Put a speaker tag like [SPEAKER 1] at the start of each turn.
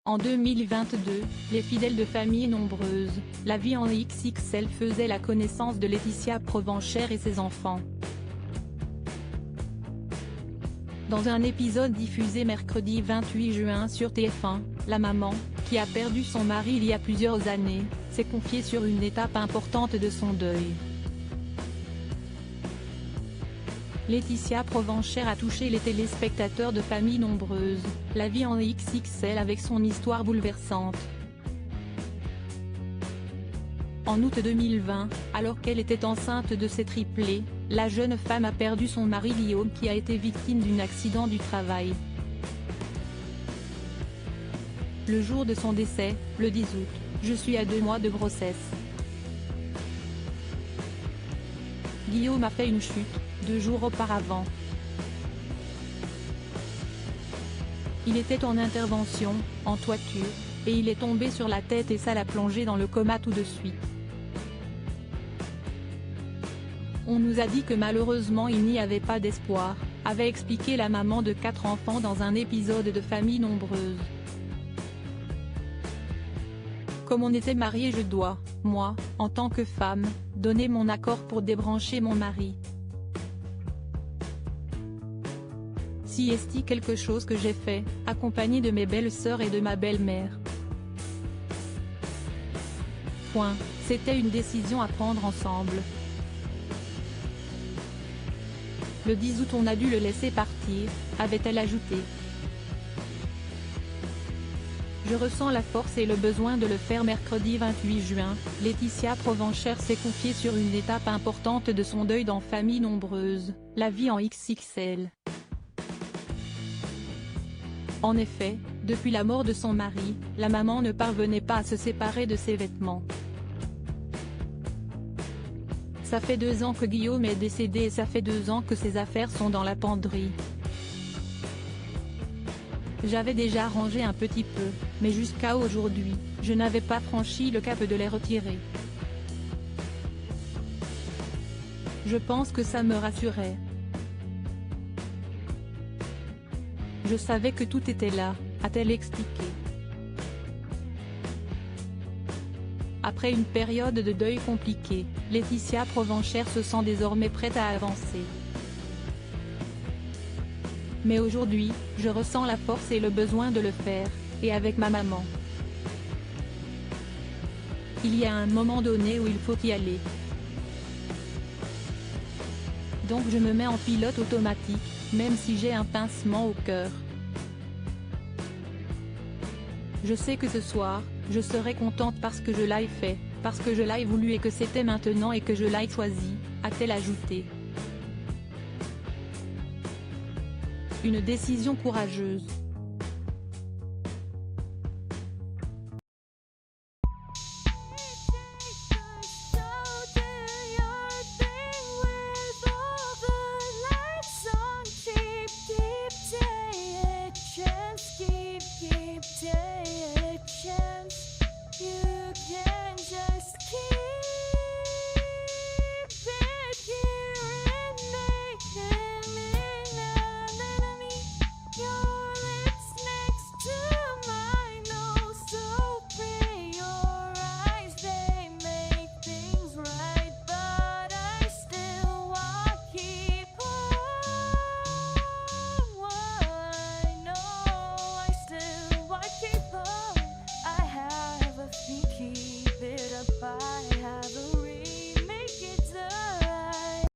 [SPEAKER 1] En 2022, les fidèles de familles nombreuses, la vie en XXL faisait la connaissance de Laetitia Provenchère et ses enfants. Dans un épisode diffusé mercredi 28 juin sur TF1, la maman, qui a perdu son mari il y a plusieurs années, s'est confiée sur une étape importante de son deuil. Laetitia Provenchère a touché les téléspectateurs de familles nombreuses, la vie en XXL avec son histoire bouleversante. En août 2020, alors qu'elle était enceinte de ses triplés, la jeune femme a perdu son mari Guillaume qui a été victime d'un accident du travail. Le jour de son décès, le 10 août, je suis à 2 mois de grossesse. Guillaume a fait une chute, 2 jours auparavant. Il était en intervention, en toiture, et il est tombé sur la tête et ça l'a plongé dans le coma tout de suite. On nous a dit que malheureusement il n'y avait pas d'espoir, avait expliqué la maman de 4 enfants dans un épisode de Famille nombreuse. Comme on était mariés, je dois, moi, en tant que femme, donner mon accord pour débrancher mon mari. Si est-il quelque chose que j'ai fait, accompagné de mes belles-sœurs et de ma belle-mère. C'était une décision à prendre ensemble. Le 10 août on a dû le laisser partir, avait-elle ajouté. Je ressens la force et le besoin de le faire. Mercredi 28 juin, Laetitia Provenchère s'est confiée sur une étape importante de son deuil dans Famille nombreuse, la vie en XXL. En effet, depuis la mort de son mari, la maman ne parvenait pas à se séparer de ses vêtements. Ça fait 2 ans que Guillaume est décédé et ça fait 2 ans que ses affaires sont dans la penderie. J'avais déjà rangé un petit peu, mais jusqu'à aujourd'hui, je n'avais pas franchi le cap de les retirer. Je pense que ça me rassurait. Je savais que tout était là, a-t-elle expliqué. Après une période de deuil compliquée, Laetitia Provenchère se sent désormais prête à avancer. Mais aujourd'hui, je ressens la force et le besoin de le faire, et avec ma maman. Il y a un moment donné où il faut y aller. Donc je me mets en pilote automatique, même si j'ai un pincement au cœur. Je sais que ce soir, je serai contente parce que je l'ai fait, parce que je l'ai voulu et que c'était maintenant et que je l'ai choisi, a-t-elle ajouté. Une décision courageuse.